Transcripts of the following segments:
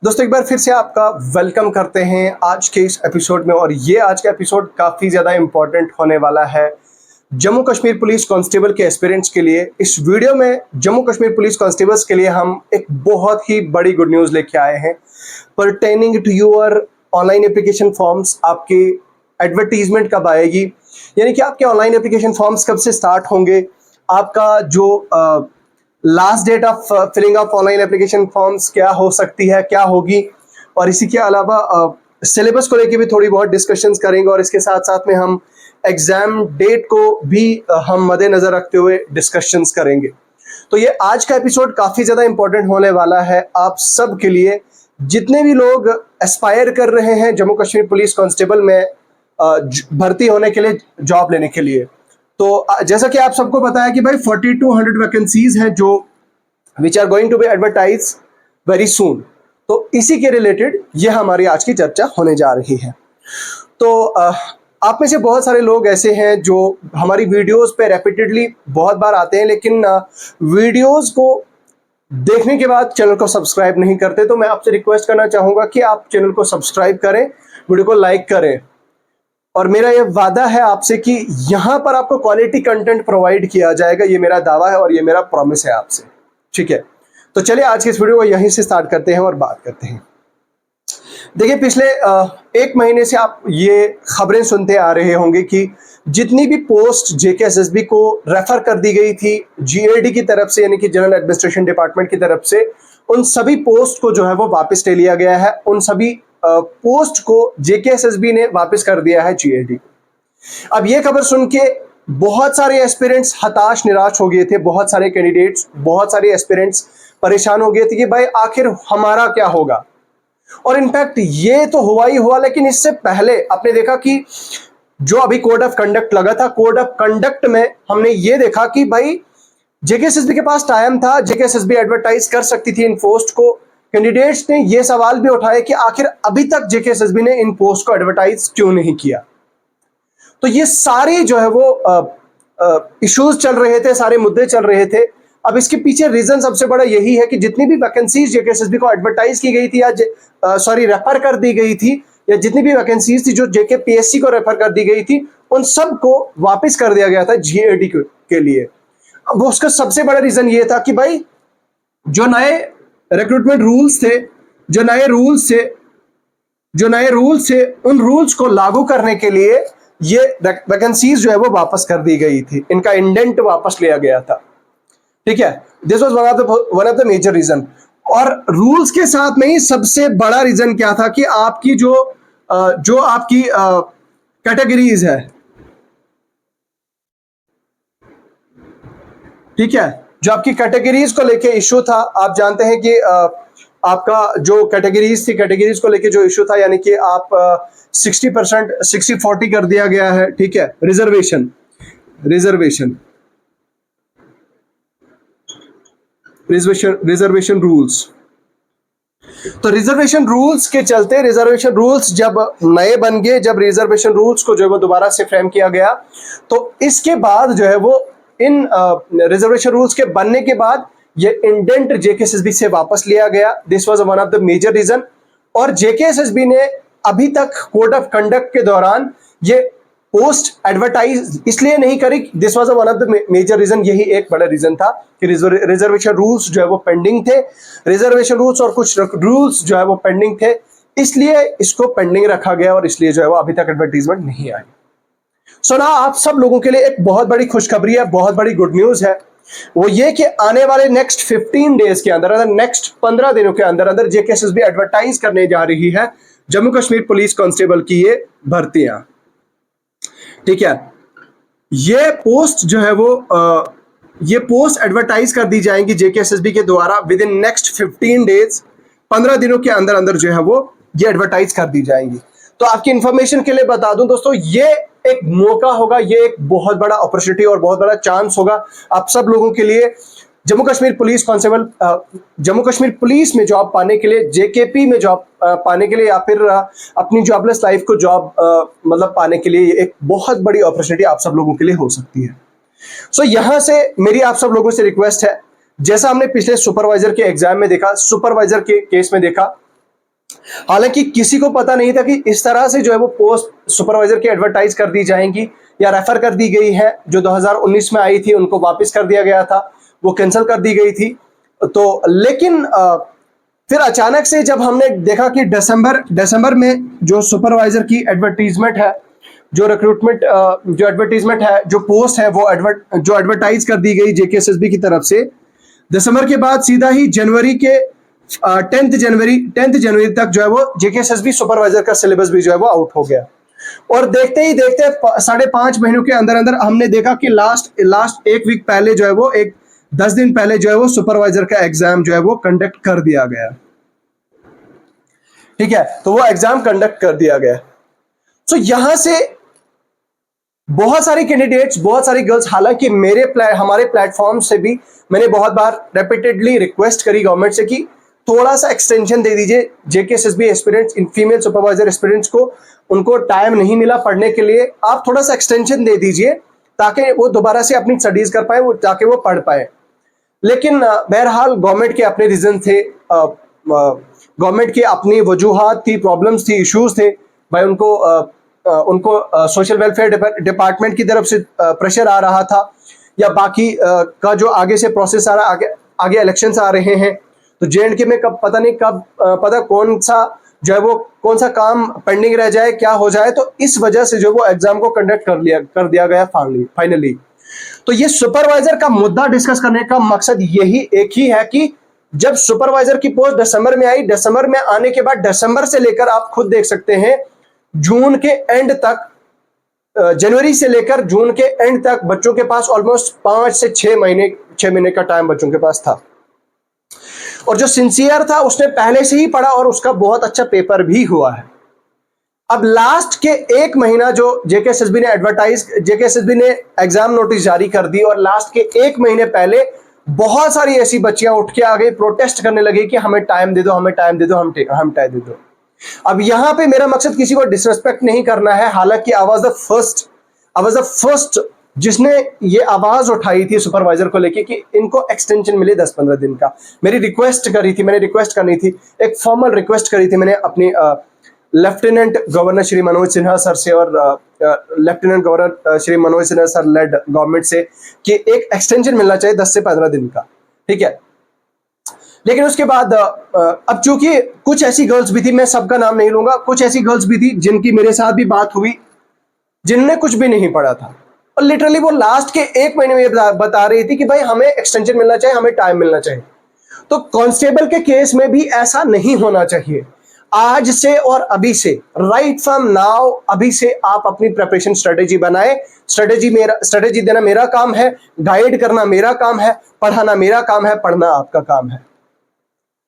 दोस्तों एक बार फिर से आपका वेलकम करते हैं आज के इस एपिसोड में। और ये आज का एपिसोड काफ़ी ज़्यादा इम्पॉर्टेंट होने वाला है जम्मू कश्मीर पुलिस कांस्टेबल के एस्पिरेंट्स के लिए। इस वीडियो में जम्मू कश्मीर पुलिस कांस्टेबल्स के लिए हम एक बहुत ही बड़ी गुड न्यूज़ लेके आए हैं pertaining to your online application forms. आपकी एडवर्टीजमेंट कब आएगी, यानी कि आपके ऑनलाइन एप्लीकेशन फॉर्म्स कब से स्टार्ट होंगे, आपका जो last date of filling of online application forms क्या हो सकती है, क्या होगी, और इसी के अलावा सिलेबस को लेके भी थोड़ी बहुत डिस्कशंस करेंगे। और इसके साथ साथ में हम एग्जाम डेट को भी हम मद्देनजर रखते हुए डिस्कशंस करेंगे। तो ये आज का एपिसोड काफ़ी ज़्यादा इंपॉर्टेंट होने वाला है आप सब के लिए, जितने भी लोग एस्पायर कर रहे हैं जम्मू कश्मीर पुलिस कांस्टेबल में भर्ती होने के लिए, जॉब लेने के लिए। तो जैसा कि आप सबको पता है कि भाई 4200 वैकेंसीज हैं जो which are going to be advertise very soon. तो इसी के रिलेटेड ये हमारी आज की चर्चा होने जा रही है। तो आप में से बहुत सारे लोग ऐसे हैं जो हमारी वीडियोस पे रेपिटेडली बहुत बार आते हैं, लेकिन वीडियोस को देखने के बाद चैनल को सब्सक्राइब नहीं करते। तो मैं आपसे रिक्वेस्ट करना चाहूँगा कि आप चैनल को सब्सक्राइब करें, वीडियो को लाइक करें, और मेरा ये वादा है आपसे कि यहाँ पर आपको क्वालिटी कंटेंट प्रोवाइड किया जाएगा। ये मेरा दावा है और ये मेरा प्रॉमिस है आपसे, ठीक है। तो चलिए आज के इस वीडियो को यहीं से स्टार्ट करते हैं और बात करते हैं। देखिए, पिछले एक महीने से आप ये खबरें सुनते आ रहे होंगे कि जितनी भी पोस्ट जेकेएसएसबी को रेफर कर दी गई थी जीएडी की तरफ से, यानी कि जनरल एडमिनिस्ट्रेशन डिपार्टमेंट की तरफ से, उन सभी पोस्ट को जो है वो वापस ले लिया गया है। उन सभी पोस्ट को जेकेएसएसबी ने वापस कर दिया है जीएडी। अब ये खबर सुन के बहुत सारे एस्पिरेंट्स हताश निराश हो गए थे, बहुत सारे कैंडिडेट्स, बहुत सारे एस्पिरेंट्स परेशान हो गए थे कि भाई आखिर हमारा क्या होगा। और इनफैक्ट ये तो हुआ ही हुआ, लेकिन इससे पहले आपने देखा कि जो अभी कोड ऑफ कंडक्ट लगा था, कोड ऑफ कंडक्ट में हमने ये देखा कि भाई जेकेएसएसबी के पास टाइम था, जेकेएसएसबी एडवर्टाइज कर सकती थी इन पोस्ट को। कैंडिडेट्स ने ये सवाल भी उठाया कि आखिर अभी तक जेकेएसएसबी ने इन पोस्ट को एडवर्टाइज क्यों नहीं किया। तो ये सारे जो है वो इश्यूज चल रहे थे, सारे मुद्दे चल रहे थे। अब इसके पीछे रीजन सबसे बड़ा यही है कि जितनी भी वैकेंसीज जेकेएसएसबी को एडवर्टाइज की गई थी या रेफर कर दी गई थी, या जितनी भी वैकेंसीज थी जो जेकेपीएससी को रेफर कर दी गई थी, उन सब को वापस कर दिया गया था जीएडी के लिए। अब उसका सबसे बड़ा रीजन ये था कि भाई जो नए रिक्रूटमेंट रूल्स थे, जो नए रूल्स थे, उन रूल्स को लागू करने के लिए ये वैकेंसीज जो है वो वापस कर दी गई थी, इनका इंडेंट वापस लिया गया था, ठीक है। This was one of the major reason. और रूल्स के साथ में ही सबसे बड़ा रीजन क्या था कि आपकी जो आपकी कैटेगरीज है, ठीक है, जो आपकी कैटेगरीज को लेके इशू था। आप जानते हैं कि आपका जो कैटेगरीज थी, कैटेगरीज को लेके जो इशू था, यानी कि आप 60% 60-40 कर दिया गया है, ठीक है। Reservation rules. तो रिजर्वेशन रूल्स के चलते, रिजर्वेशन रूल्स जब नए बन गए, जब रिजर्वेशन रूल्स को जो है वो दोबारा से फ्रेम किया गया, तो इसके बाद जो है वो इन रिजर्वेशन रूल्स के बनने के बाद ये इंडेंट जेकेएसएसबी से वापस लिया गया। This was one of the major reason. और जेकेएसएसबी ने अभी तक कोड ऑफ कंडक्ट के दौरान ये पोस्ट एडवर्टाइज इसलिए नहीं करी। This was one of the major reason. यही एक बड़ा रीजन था कि रिजर्वेशन रूल्स जो है वो पेंडिंग थे, रिजर्वेशन रूल्स और कुछ रूल्स जो है वो पेंडिंग थे, इसलिए इसको पेंडिंग रखा गया और इसलिए जो है वो अभी तक एडवर्टीजमेंट नहीं आई। सो ना आप सब लोगों के लिए एक बहुत बड़ी खुशखबरी है, बहुत बड़ी गुड न्यूज है। वो ये कि आने वाले नेक्स्ट 15 डेज के अंदर, नेक्स्ट 15 दिनों के अंदर अंदर जेकेएसएसबी एडवर्टाइज करने जा रही है जम्मू कश्मीर पुलिस कांस्टेबल की ये भर्तियां, ठीक है। ये पोस्ट जो है वो ये पोस्ट एडवर्टाइज कर दी जाएंगी जेकेएसएसबी के द्वारा विद इन नेक्स्ट 15 डेज, 15 दिनों के अंदर अंदर जो है वो ये एडवर्टाइज कर दी जाएंगी। तो आपकी इंफॉर्मेशन के लिए बता दूं दोस्तों, ये एक मौका होगा, ये एक बहुत बड़ा अपॉर्चुनिटी और बहुत बड़ा चांस होगा आप सब लोगों के लिए। Jammu Kashmir police constable, Jammu Kashmir police में जॉब पाने के लिए, जेकेपी में जॉब पाने के लिए, या फिर अपनी जॉबलेस लाइफ को जॉब मतलब पाने के लिए एक बहुत बड़ी अपॉर्चुनिटी आप सब लोगों के लिए हो सकती है। सो यहां से मेरी आप सब लोगों से रिक्वेस्ट है, जैसा हमने पिछले सुपरवाइजर के एग्जाम में देखा, सुपरवाइजर के केस में देखा हालांकि किसी को पता नहीं था कि इस तरह से जो है वो पोस्ट सुपरवाइजर की एडवर्टाइज कर दी जाएंगी या रेफर कर दी गई है। जो 2019 में आई थी उनको वापस कर दिया गया था, वो कैंसिल कर दी गई थी। तो लेकिन फिर अचानक से जब हमने देखा कि दिसंबर में जो सुपरवाइजर की एडवर्टीजमेंट है, जो रिक्रूटमेंट जो एडवर्टीजमेंट है, जो पोस्ट है, वो जो एडवर्टाइज कर दी गई जेकेएसएसबी की तरफ से, दिसंबर के बाद सीधा ही जनवरी के 10th जनवरी तक जो है वो जेकेएसएसबी सुपरवाइजर का सिलेबस भी जो है वो आउट हो गया। और देखते ही देखते 5.5 महीनों के अंदर अंदर हमने देखा कि लास्ट एक वीक पहले जो है वो 10 दिन पहले जो है वो सुपरवाइजर का एग्जाम जो है वो कंडक्ट कर दिया गया। ठीक है, तो वो एग्जाम कंडक्ट कर दिया गया। तो यहां से बहुत सारे कैंडिडेट्स, बहुत सारी गर्ल्स, हालांकि हमारे प्लेटफॉर्म से भी मैंने बहुत बार रेपिटेडली रिक्वेस्ट करी गवर्नमेंट से कि थोड़ा सा एक्सटेंशन दे दीजिए JKSSB aspirants, in female supervisor aspirants को, उनको टाइम नहीं मिला पढ़ने के लिए, आप थोड़ा सा एक्सटेंशन दे दीजिए ताकि वो दोबारा से अपनी स्टडीज कर पाए, ताकि वो पढ़ पाए। लेकिन बहरहाल गवर्नमेंट के अपने रीजन थे, गवर्नमेंट की अपनी वजूहात थी, प्रॉब्लम्स थी, इश्यूज थे। भाई उनको सोशल वेलफेयर डिपार्टमेंट की तरफ से प्रेशर आ रहा था, या बाकी का जो आगे से प्रोसेस आ रहा, आगे इलेक्शंस आ रहे हैं, तो जेएंडके में पता कौन सा काम पेंडिंग रह जाए, क्या हो जाए। तो इस वजह से जो वो एग्जाम को कंडक्ट कर दिया गया फाइनली। तो ये सुपरवाइजर का मुद्दा डिस्कस करने का मकसद यही एक ही है कि जब सुपरवाइजर की पोस्ट दिसंबर में आई, दिसंबर में आने के बाद दिसंबर से लेकर आप खुद देख सकते हैं जून के एंड तक, जनवरी से लेकर जून के एंड तक बच्चों के पास ऑलमोस्ट 5 से 6 महीने का टाइम बच्चों के पास था। और जो सिंसियर था उसने पहले से ही पढ़ा और उसका बहुत अच्छा पेपर भी हुआ है। अब लास्ट के 1 महीना जो जेकेएसएसबी ने एग्जाम नोटिस जारी कर दी, और लास्ट के 1 महीने पहले बहुत सारी ऐसी बच्चियां उठ के आ गई, प्रोटेस्ट करने लगी कि हमें टाइम दे दो, हमें टाइम दे दो, हम टाइम दे दो। अब यहां पे मेरा मकसद किसी को डिसरेस्पेक्ट नहीं करना है, हालांकि आई वाज द फर्स्ट जिसने ये आवाज उठाई थी सुपरवाइजर को लेके कि इनको एक्सटेंशन मिले 10-15 दिन का। मैंने रिक्वेस्ट करनी थी, एक फॉर्मल रिक्वेस्ट करी थी मैंने अपनी lieutenant governor Shri Manoj Sinha sir से और lieutenant governor Shri Manoj Sinha sir lead government से कि एक एक्सटेंशन मिलना चाहिए 10 से 15 दिन का। ठीक है, लेकिन उसके बाद अब चूंकि कुछ ऐसी गर्ल्स भी थी, मैं सबका नाम नहीं लूंगा, कुछ ऐसी गर्ल्स भी थी जिनकी मेरे साथ भी बात हुई, जिनने कुछ भी नहीं पढ़ा था, और लिटरली वो लास्ट के 1 महीने में बता रही थी कि भाई हमें एक्सटेंशन मिलना चाहिए, हमें टाइम मिलना चाहिए। तो कांस्टेबल के केस में भी ऐसा नहीं होना चाहिए। आज से और अभी से, राइट फ्रॉम नाउ, अभी से आप अपनी प्रिपरेशन स्ट्रेटेजी बनाए। स्ट्रेटेजी देना मेरा काम है, गाइड करना मेरा काम है, पढ़ाना मेरा काम है, पढ़ना आपका काम है।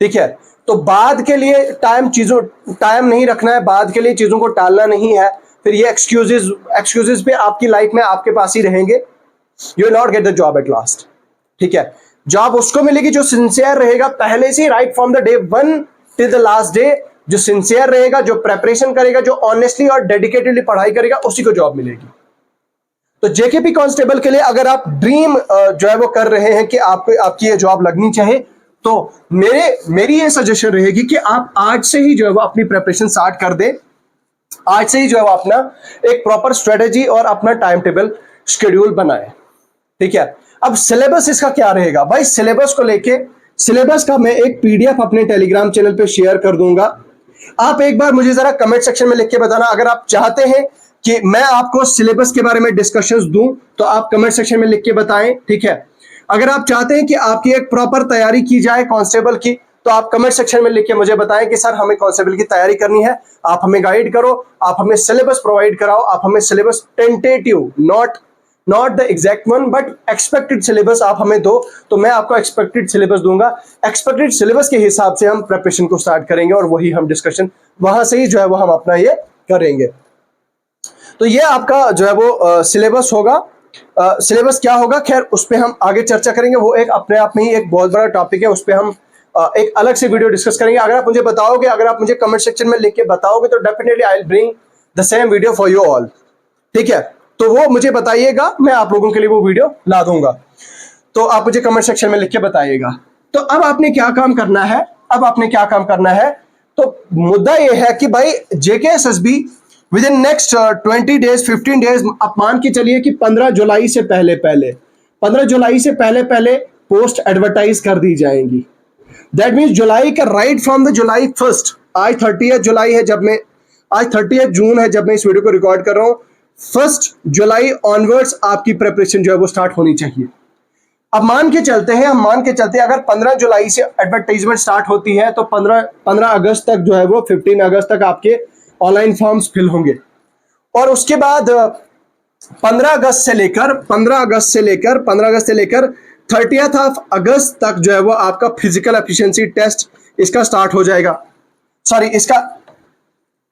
ठीक है, तो बाद के लिए टाइम नहीं रखना है, बाद के लिए चीजों को टालना नहीं है। फिर ये एक्सक्यूजेस पे आपकी लाइफ में आपके पास ही रहेंगे। You will not get the job at last. ठीक है, जॉब उसको मिलेगी जो सिंसियर रहेगा पहले से, right from the day 1 till the last day. जो सिंसियर रहेगा, जो प्रेपरेशन करेगा, जो ऑनेस्टली और डेडिकेटेडली पढ़ाई करेगा, उसी को जॉब मिलेगी। तो जेकेपी कांस्टेबल के लिए अगर आप ड्रीम जो है वो कर रहे हैं कि आपकी ये जॉब लगनी चाहिए, तो मेरी ये सजेशन रहेगी कि आप आज से ही जो है वो अपनी प्रिपरेशन स्टार्ट कर दें। आज से ही जो है वो अपना एक प्रॉपर स्ट्रेटेजी और अपना टाइम टेबल शेड्यूल बनाएं। ठीक है, अब सिलेबस इसका क्या रहेगा भाई? सिलेबस का मैं एक पीडीएफ अपने टेलीग्राम चैनल पे शेयर कर दूंगा। आप एक बार मुझे जरा कमेंट सेक्शन में लिख के बताना, अगर आप चाहते हैं कि मैं आपको सिलेबस के बारे में डिस्कशंस दूं तो आप कमेंट सेक्शन में लिख के बताएं। ठीक है, अगर आप चाहते हैं कि आपकी एक प्रॉपर तैयारी की जाए कांस्टेबल की, तो आप कमेंट सेक्शन में लिख के मुझे बताएं कि सर हमें कांस्टेबल की तैयारी करनी है, आप हमें गाइड करो, आप हमें सिलेबस प्रोवाइड कराओ, आप हमें syllabus tentative, not the exact one but expected syllabus आप हमें दो, तो मैं आपको एक्सपेक्टेड सिलेबस दूंगा। एक्सपेक्टेड सिलेबस के हिसाब से हम प्रिपरेशन को स्टार्ट करेंगे और वही हम डिस्कशन वहां से ही जो है वो हम अपना ये करेंगे। तो ये आपका जो है वो सिलेबस होगा। सिलेबस क्या होगा, खैर उस पर हम आगे चर्चा करेंगे, वो एक अपने आप में ही एक बहुत बड़ा टॉपिक है, उस पर हम एक अलग से वीडियो डिस्कस करेंगे। अगर आप मुझे बताओगे, अगर आप मुझे कमेंट सेक्शन में लिख के बताओगे, तो definitely I will bring the same video for you all. ठीक है, तो वो मुझे बताइएगा, मैं आप लोगों के लिए वो वीडियो ला दूंगा। तो आप मुझे कमेंट सेक्शन में लिख के बताइएगा। तो अब आपने क्या काम करना है, तो मुद्दा ये है कि भाई JKSSB with in next 20 days 15 days, आप मान के चलिए कि 15 जुलाई से पहले पोस्ट एडवर्टाइज कर दी जाएंगी। दैट मीन्स जुलाई का right from the July 1st, आज 30 जुलाई है आज 30 जून है जब मैं इस वीडियो को रिकॉर्ड कर रहा हूं, 1 जुलाई ऑनवर्ड्स आपकी प्रिपरेशन जो है वो स्टार्ट होनी चाहिए। अब मान के चलते हैं अगर 15 जुलाई से एडवर्टाइजमेंट स्टार्ट होती है तो 15 अगस्त तक जो है वो 15 अगस्त तक आपके ऑनलाइन फॉर्म्स फिल होंगे, और उसके बाद 15 अगस्त से लेकर 30 अगस्त तक जो है वो आपका फिजिकल एफिशिएंसी टेस्ट इसका स्टार्ट हो जाएगा। सॉरी, इसका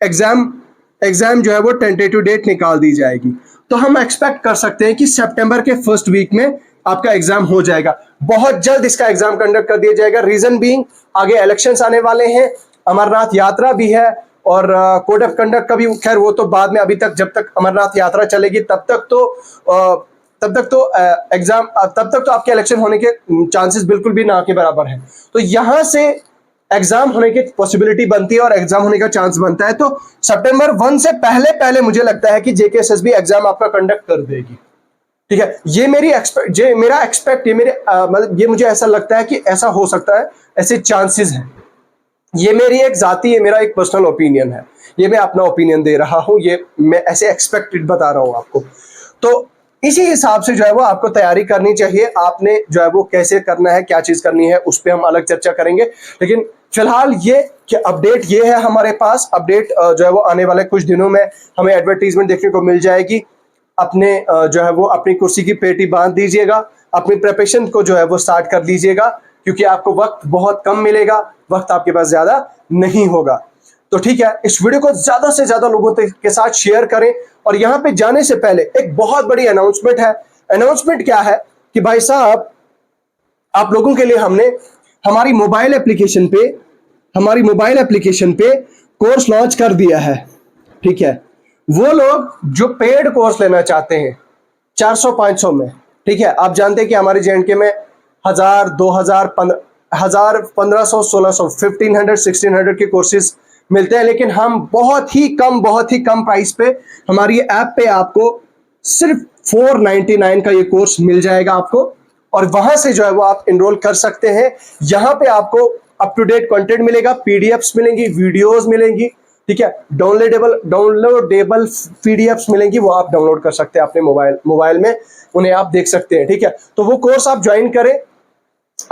एग्जाम जो है वो टेंटेटिव डेट निकाल दी जाएगी। तो हम एक्सपेक्ट कर सकते हैं कि सितंबर के फर्स्ट वीक में आपका एग्जाम हो जाएगा। बहुत जल्द इसका एग्जाम कंडक्ट कर दिया जाएगा। रीजन बीइंग, आगे इलेक्शंस आने वाले हैं, अमरनाथ यात्रा भी है, और कोड ऑफ कंडक्ट का भी, खैर वो तो बाद में, अभी तक जब तक अमरनाथ यात्रा चलेगी तब तक तो आपके इलेक्शन होने के चांसेस बिल्कुल भी ना के बराबर है। तो यहां से एग्जाम होने की पॉसिबिलिटी बनती है और एग्जाम होने का चांस बनता है। तो सितंबर 1 से पहले मुझे लगता है कि जेकेएसएसबी एग्जाम आपका कंडक्ट कर देगी। ठीक है, ये मुझे ऐसा लगता है कि ऐसा हो सकता है, ऐसे चांसेस हैं। ये मेरा एक पर्सनल ओपिनियन है, ये मैं अपना ओपिनियन दे रहा हूं, ये मैं ऐसे एक्सपेक्टेड बता रहा हूं आपको। तो इसी हिसाब से जो है वो आपको तैयारी करनी चाहिए। आपने जो है वो कैसे करना है, क्या चीज करनी है, उस पर हम अलग चर्चा करेंगे। लेकिन फिलहाल ये कि अपडेट ये है हमारे पास। अपडेट जो है वो आने वाले कुछ दिनों में हमें एडवर्टीजमेंट देखने को मिल जाएगी। अपने जो है वो अपनी कुर्सी की पेटी बांध दीजिएगा, अपनी प्रिपरेशन को जो है वो स्टार्ट कर दीजिएगा, क्योंकि आपको वक्त बहुत कम मिलेगा, वक्त आपके पास ज्यादा नहीं होगा। तो ठीक है, इस वीडियो को ज्यादा से ज्यादा लोगों के साथ शेयर करें। और यहां पे जाने से पहले एक बहुत बड़ी अनाउंसमेंट है। अनाउंसमेंट क्या है कि भाई साहब, आप लोगों के लिए हमने हमारी मोबाइल एप्लीकेशन पे कोर्स लॉन्च कर दिया है। ठीक है, वो लोग जो पेड कोर्स लेना चाहते हैं 400-500 में, ठीक है, आप जानते हैं कि हमारे जेएंडके में 1000, 2000, 1500, 1600, 1500, 1600 के कोर्सेज मिलते हैं। लेकिन हम बहुत ही कम प्राइस पे हमारी ऐप पे आपको सिर्फ 499 का ये कोर्स मिल जाएगा आपको, और वहां से जो है वो आप एनरोल कर सकते हैं। यहां पे आपको अप टू डेट कंटेंट मिलेगा, पीडीएफ्स मिलेंगी, वीडियोस मिलेंगी, ठीक है, डाउनलोडेबल पीडीएफ्स मिलेंगी, वो आप डाउनलोड कर सकते हैं अपने मोबाइल में, उन्हें आप देख सकते हैं। ठीक है, तो वो कोर्स आप ज्वाइन करें,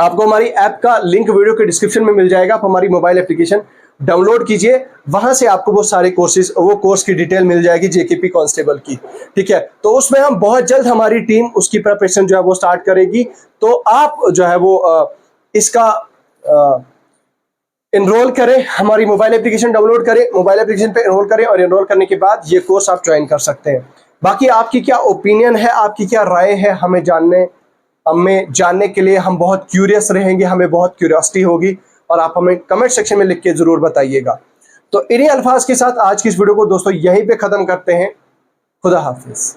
आपको हमारी ऐप का लिंक वीडियो के डिस्क्रिप्शन में मिल जाएगा। आप हमारी मोबाइल एप्लीकेशन डाउनलोड कीजिए, वहां से आपको वो सारे कोर्स की डिटेल मिल जाएगी जेकेपी कांस्टेबल की। ठीक है, तो उसमें हम बहुत जल्द, हमारी टीम उसकी प्रिपरेशन जो है वो स्टार्ट करेगी। तो आप जो है वो इसका एनरोल करें, हमारी मोबाइल एप्लीकेशन डाउनलोड करें, मोबाइल एप्लीकेशन पे एनरोल करें, और एनरोल करने के बाद ये कोर्स आप ज्वाइन कर सकते हैं। बाकी आपकी क्या ओपिनियन है, आपकी क्या राय है, हमें जानने के लिए हम बहुत क्यूरियस रहेंगे, हमें बहुत क्यूरियोसिटी होगी, और आप हमें कमेंट सेक्शन में लिख के जरूर बताइएगा। तो इन्हीं अल्फाज के साथ आज की इस वीडियो को दोस्तों यहीं पे खत्म करते हैं। खुदा हाफिज।